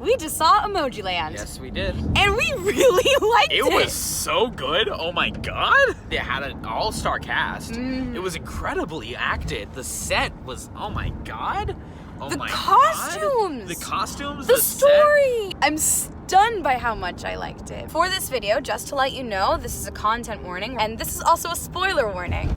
we just saw Emojiland. Yes, we did. And we really liked it. It was so good. Oh my god. They had an all-star cast. It was incredibly acted. The set was, oh my god. Oh the my costumes. God. The costumes. The story. Set. I'm stunned by how much I liked it. For this video, just to let you know, this is a content warning, and this is also a spoiler warning.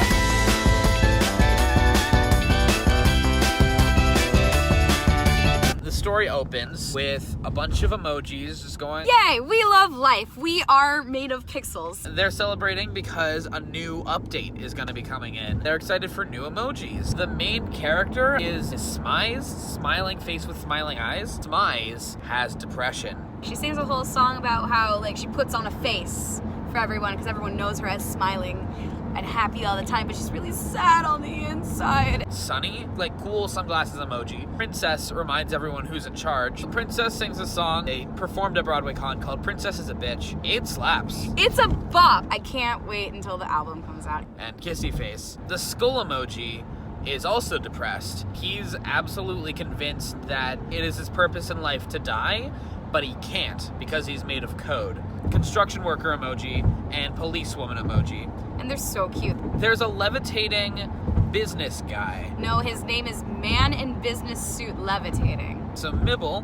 The story opens with a bunch of emojis just going, yay, we love life. We are made of pixels. They're celebrating because a new update is going to be coming in. They're excited for new emojis. The main character is Smize, smiling face with smiling eyes. Smize has depression. She sings a whole song about how like she puts on a face for everyone because everyone knows her as smiling and happy all the time, but she's really sad on the inside. Sunny, like cool sunglasses emoji. Princess reminds everyone who's in charge. The princess sings a song they performed at Broadway Con called Princess is a Bitch. It slaps. It's a bop. I can't wait until the album comes out. And kissy face. The skull emoji is also depressed. He's absolutely convinced that it is his purpose in life to die, but he can't because he's made of code. Construction worker emoji and policewoman emoji. And they're so cute. There's a levitating business guy. No, his name is Man in Business Suit Levitating. So Mibble,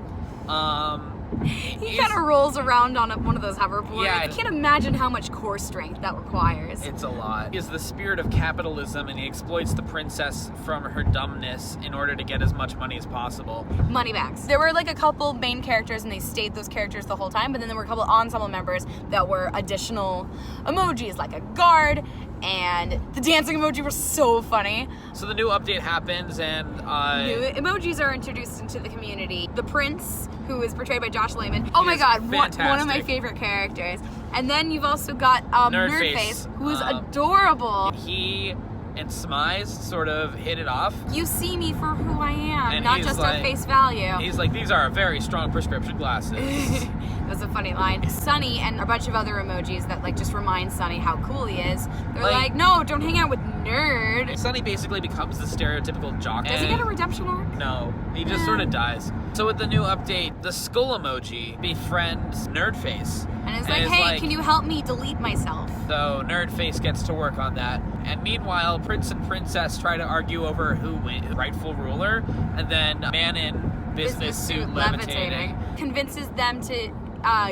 he kind of rolls around on one of those hoverboards. Yeah. I can't imagine how much core strength that requires. It's a lot. He is the spirit of capitalism, and he exploits the princess from her dumbness in order to get as much money as possible. Money bags. There were like a couple main characters and they stayed those characters the whole time, but then there were a couple ensemble members that were additional emojis, like a guard, and the dancing emoji were so funny. So the new update happens, and new emojis are introduced into the community. The prince, who is portrayed by Josh Lehman. Oh my god, one of my favorite characters. And then you've also got Nerdface, who is adorable. He and Smize sort of hit it off. You see me for who I am, and not just at face value. He's like, these are very strong prescription glasses. It was a funny line. Sunny and a bunch of other emojis that like just remind Sunny how cool he is. They're like, no, don't hang out with nerd. Sunny basically becomes the stereotypical jock. Does he get a redemption arc? No, he just sort of dies. So with the new update, the skull emoji befriends Nerdface. And it's like, hey, can you help me delete myself? So Nerdface gets to work on that. And meanwhile, Prince and Princess try to argue over who wins, rightful ruler. And then Man in Business Suit Levitating convinces them to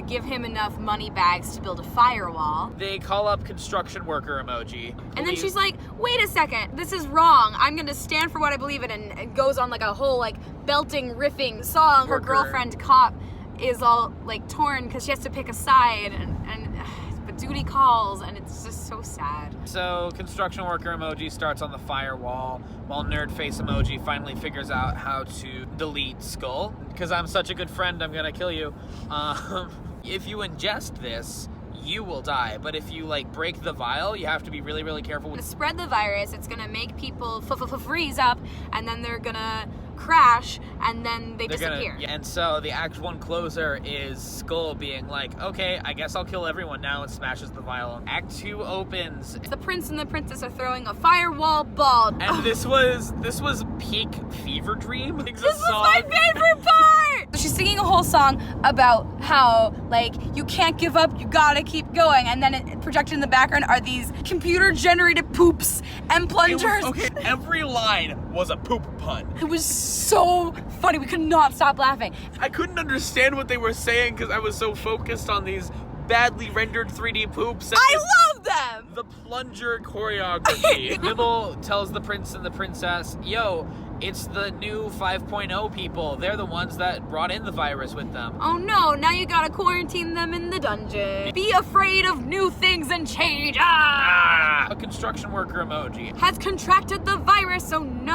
give him enough money bags to build a firewall. They call up construction worker emoji. And then she's like, wait a second, this is wrong. I'm gonna stand for what I believe in, and goes on like a whole like belting, riffing song. Her girlfriend cop is all like torn because she has to pick a side, but duty calls, and it's just so sad. So construction worker emoji starts on the firewall while Nerdface emoji finally figures out how to delete skull. Because I'm such a good friend, I'm gonna kill you. If you ingest this, you will die, but if you like break the vial, you have to be really, really careful. To spread the virus, it's gonna make people freeze up, and then they're gonna crash, and then they disappear. And so the Act 1 closer is Skull being like, okay, I guess I'll kill everyone now, and smashes the vial. Act 2 opens. The prince and the princess are throwing a firewall ball. And this was peak fever dream. This was my favorite part! She's singing a whole song about how, like, you can't give up, you gotta keep going, and then projected in the background are these computer-generated poops and plungers. Every line was a poop pun. It was so funny. We could not stop laughing. I couldn't understand what they were saying because I was so focused on these badly rendered 3D poops. And I love them! The plunger choreography. Nibble tells the prince and the princess, yo, it's the new 5.0 people. They're the ones that brought in the virus with them. Oh no, now you gotta quarantine them in the dungeon. Be afraid of new things and change. A construction worker emoji has contracted the virus, oh no.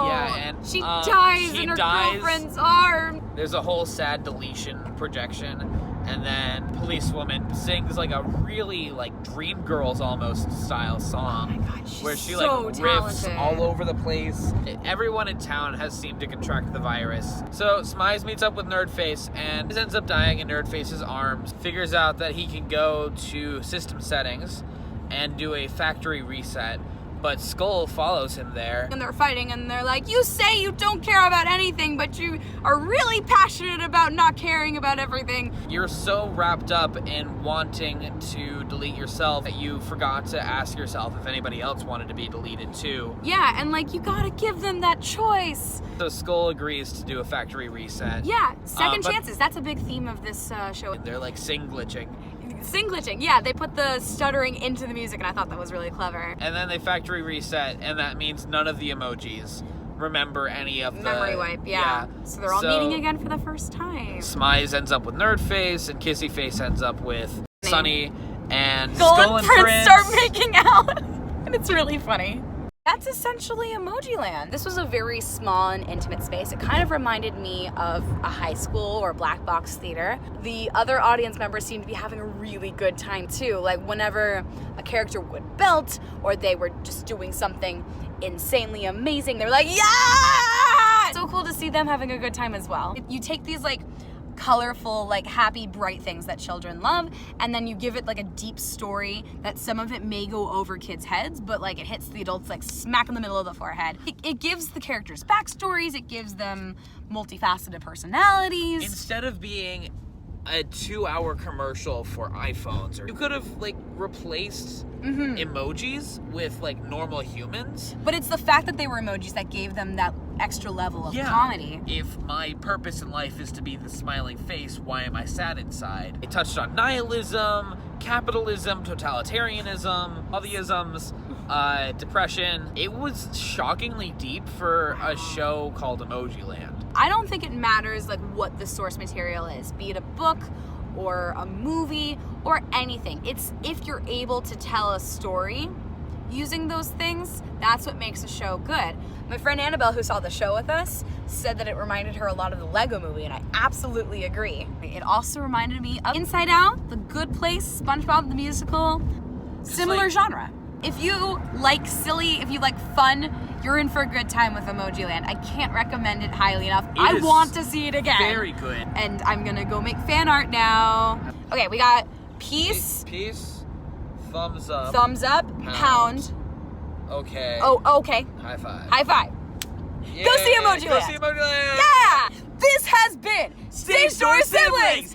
Yeah, and she dies in her girlfriend's arms. There's a whole sad deletion projection. And then policewoman sings like a really like Dreamgirls almost style song. Oh my God, she's where she so like talented. riffs all over the place. Everyone in town has seemed to contract the virus. So Smize meets up with Nerdface and ends up dying in Nerdface's arms. Figures out that he can go to system settings and do a factory reset. But Skull follows him there. And they're fighting, and they're like, you say you don't care about anything, but you are really passionate about not caring about everything. You're so wrapped up in wanting to delete yourself that you forgot to ask yourself if anybody else wanted to be deleted too. Yeah, and like, you gotta give them that choice. So Skull agrees to do a factory reset. Yeah, second chances. That's a big theme of this show. They're like sing glitching. Sing glitching, yeah, they put the stuttering into the music, and I thought that was really clever. And then they factory reset, and that means none of the emojis remember any of the... Memory wipe, yeah. So they're all meeting again for the first time. Smize ends up with Nerd Face, and Kissy Face ends up with Sunny, and Skull and Prince start making out, and it's really funny. That's essentially Emojiland. This was a very small and intimate space. It kind of reminded me of a high school or black box theater. The other audience members seemed to be having a really good time too. Like whenever a character would belt or they were just doing something insanely amazing, they were like, yeah! So cool to see them having a good time as well. You take these like colorful, like happy, bright things that children love, and then you give it like a deep story that some of it may go over kids' heads, but like it hits the adults like smack in the middle of the forehead. It gives the characters backstories, it gives them multifaceted personalities. Instead of being a 2-hour commercial for iPhones, or you could have like replaced emojis with like normal humans. But it's the fact that they were emojis that gave them that extra level of comedy. If my purpose in life is to be the smiling face, why am I sad inside? It touched on nihilism, capitalism, totalitarianism, all the isms, depression. It was shockingly deep for a show called Emojiland. I don't think it matters like what the source material is, be it a book or a movie or anything. It's if you're able to tell a story using those things, that's what makes a show good. My friend Annabelle, who saw the show with us, said that it reminded her a lot of the Lego Movie, and I absolutely agree. It also reminded me of Inside Out, The Good Place, SpongeBob the Musical, similar genre. If you like silly, if you like fun, you're in for a good time with Emojiland. I can't recommend it highly enough. I want to see it again. Very good. And I'm gonna go make fan art now. Okay, we got peace. Peace. Thumbs up. Thumbs up. Pound. Okay. Oh, okay. High five. High five. Yay. Go see Emojiland. Go see Emojiland. Yeah! This has been Stagedoor Siblings.